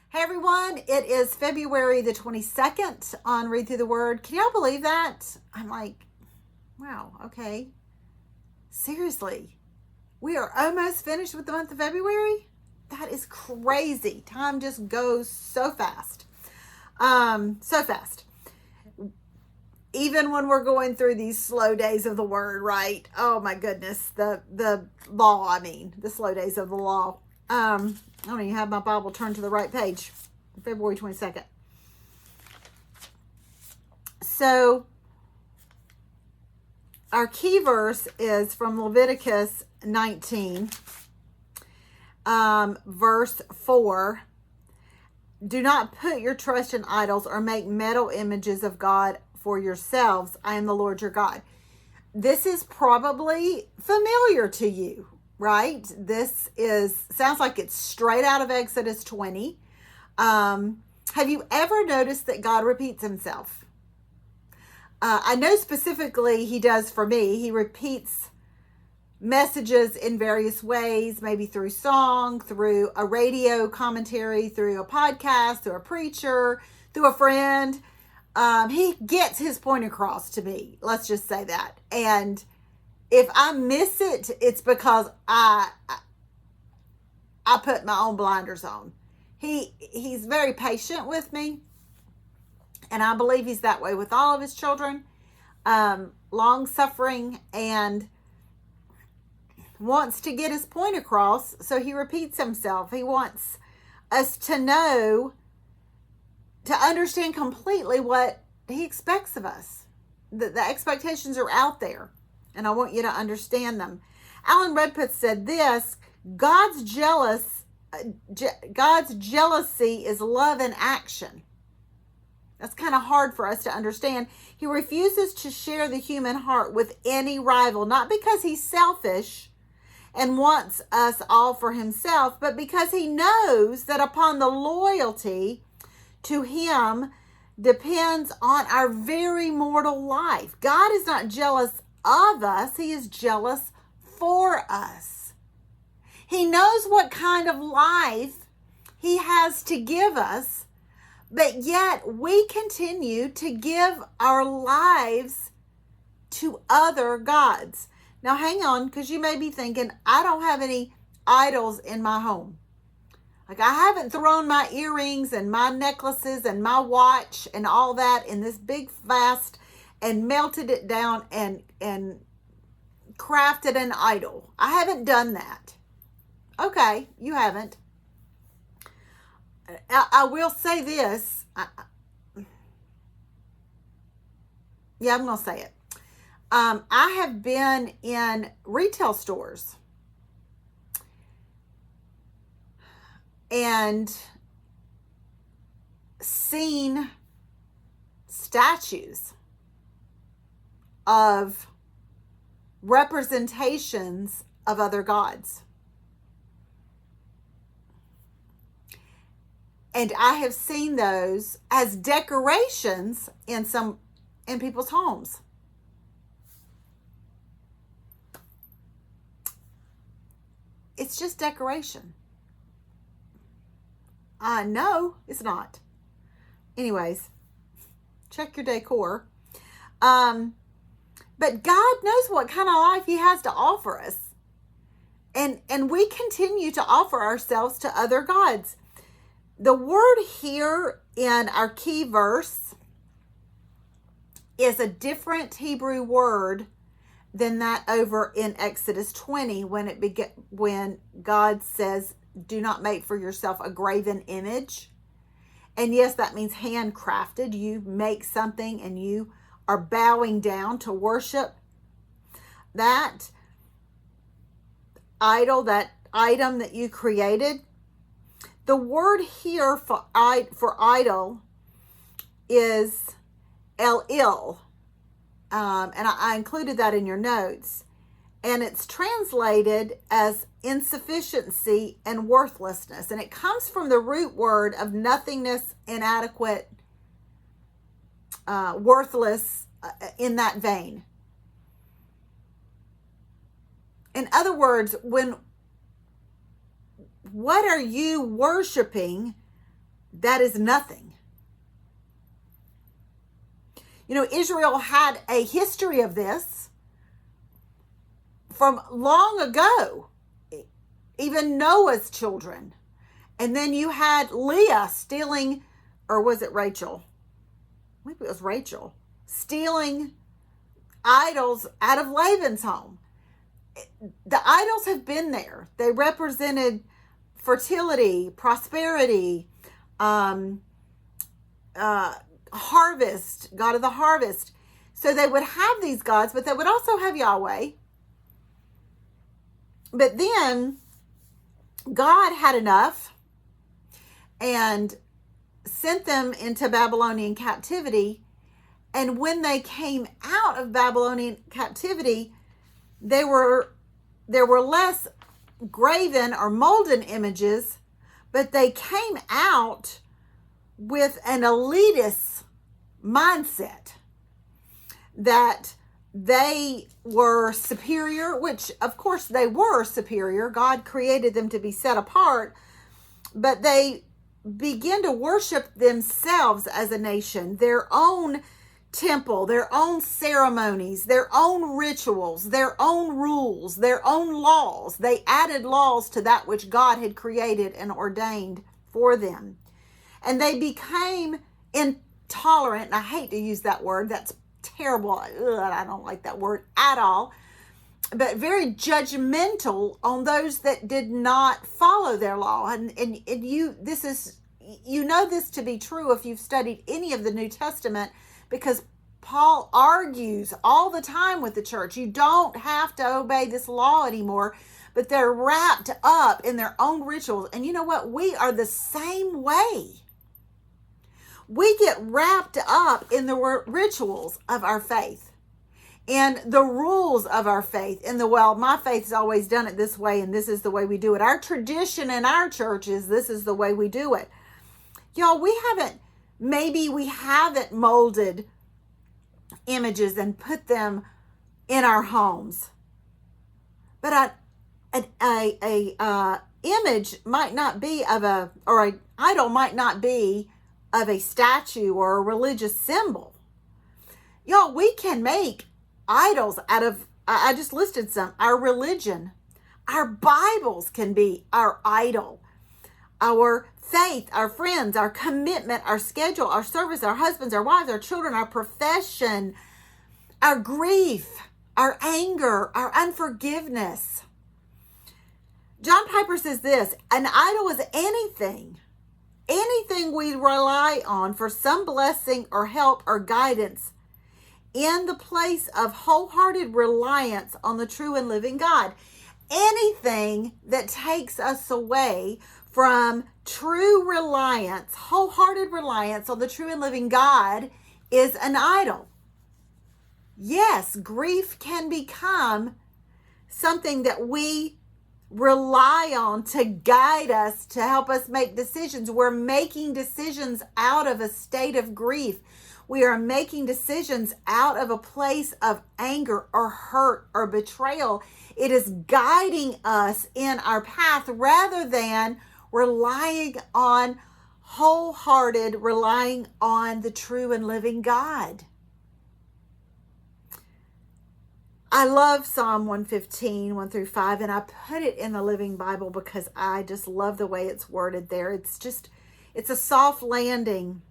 Hey everyone, it is February the 22nd on Read Through the Word. Can y'all believe that? I'm like, wow, okay. Seriously, we are almost finished with the month of February? That is crazy. Time just goes so fast. So fast. Even when we're going through these slow days of the Word, right? Oh my goodness, the law, the slow days of the law. I don't even have my Bible turned to the right page. February 22nd. So, our key verse is from Leviticus 19, verse 4. Do not put your trust in idols or make metal images of God for yourselves. I am the Lord your God. This is probably familiar to you, right? This sounds like it's straight out of Exodus 20. Have you ever noticed that God repeats himself? I know specifically he does for me. He repeats messages in various ways, maybe through song, through a radio commentary, through a podcast, through a preacher, through a friend. He gets his point across to me. Let's just say that. And if I miss it, it's because I put my own blinders on. He's very patient with me. And I believe he's that way with all of his children. Long-suffering and wants to get his point across. So he repeats himself. He wants us to know, to understand completely what he expects of us. The expectations are out there. And I want you to understand them. Alan Redpath said this: God's jealousy is love in action. That's kind of hard for us to understand. He refuses to share the human heart with any rival, not because he's selfish and wants us all for himself, but because he knows that upon the loyalty to him depends on our very mortal life. God is not jealous of us. He is jealous for us. He knows what kind of life he has to give us, but yet we continue to give our lives to other gods. Now hang on, because you may be thinking, I don't have any idols in my home. Like, I haven't thrown my earrings and my necklaces and my watch and all that in this big vast and melted it down and crafted an idol. I haven't done that. Okay, you haven't. I will say this. I'm going to say it. I have been in retail stores and seen statues of representations of other gods. And I have seen those as decorations in people's homes. It's just decoration. No, it's not. Anyways, check your decor. But God knows what kind of life he has to offer us. And we continue to offer ourselves to other gods. The word here in our key verse is a different Hebrew word than that over in Exodus 20 when God says, do not make for yourself a graven image. And yes, that means handcrafted. You make something and you are bowing down to worship that idol, that item that you created. The word here for idol is el-eel. And I included that in your notes. And it's translated as insufficiency and worthlessness. And it comes from the root word of nothingness, inadequate, worthless, in that vein. other words, what are you worshiping that is nothing? You know, Israel had a history of this from long ago, even Noah's children. And then you had Leah stealing, or was it Rachel? Maybe it was Rachel, stealing idols out of Laban's home. The idols have been there. They represented fertility, prosperity, harvest, God of the harvest. So they would have these gods, but they would also have Yahweh. But then God had enough and sent them into Babylonian captivity. And when they came out of Babylonian captivity, there were less graven or molten images, but they came out with an elitist mindset that they were superior, which of course they were superior. God created them to be set apart, but they begin to worship themselves as a nation, their own temple, their own ceremonies, their own rituals, their own rules, their own laws. They added laws to that which God had created and ordained for them. And they became intolerant. And I hate to use that word. That's terrible. I don't like that word at all. But very judgmental on those that did not follow their law. And you know this to be true if you've studied any of the New Testament, because Paul argues all the time with the church. You don't have to obey this law anymore, but they're wrapped up in their own rituals. And you know what? We are the same way. We get wrapped up in the rituals of our faith and the rules of our faith. And my faith's always done it this way, and this is the way we do it. Our tradition in our church is this is the way we do it. Y'all, maybe we haven't molded images and put them in our homes. But an image might not be or an idol might not be of a statue or a religious symbol. Y'all, we can make idols out of, I just listed some, our religion. Our Bibles can be our idol. Our faith, our friends, our commitment, our schedule, our service, our husbands, our wives, our children, our profession, our grief, our anger, our unforgiveness. John Piper says this: an idol is anything we rely on for some blessing or help or guidance in the place of wholehearted reliance on the true and living God. Anything that takes us away from true reliance, wholehearted reliance on the true and living God is an idol. Yes, grief can become something that we rely on to guide us, to help us make decisions. We're making decisions out of a state of grief. We are making decisions out of a place of anger or hurt or betrayal. It is guiding us in our path rather than relying on relying on the true and living God. I love Psalm 115, 1 through 5, and I put it in the Living Bible because I just love the way it's worded there. It's a soft landing.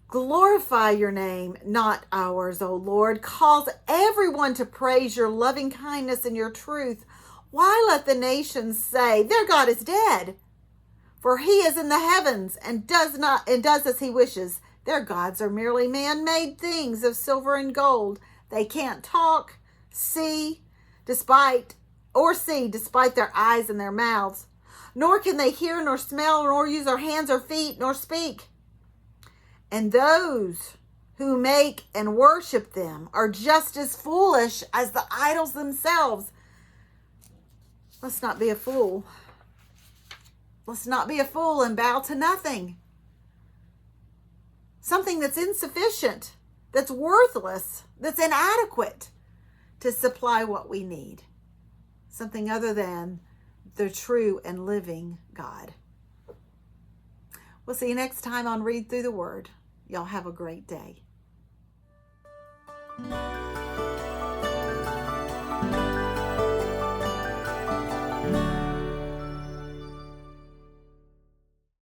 Glorify your name, not ours, O Lord. Cause everyone to praise your loving kindness and your truth. Why let the nations say, their God is dead? For he is in the heavens and does as he wishes. Their gods are merely man-made things of silver and gold. They can't talk, see, despite their eyes and their mouths. Nor can they hear, nor smell, nor use their hands or feet, nor speak. And those who make and worship them are just as foolish as the idols themselves. Let's not be a fool. Let's not be a fool and bow to nothing. Something that's insufficient, that's worthless, that's inadequate to supply what we need. Something other than the true and living God. We'll see you next time on Read Through the Word. Y'all have a great day.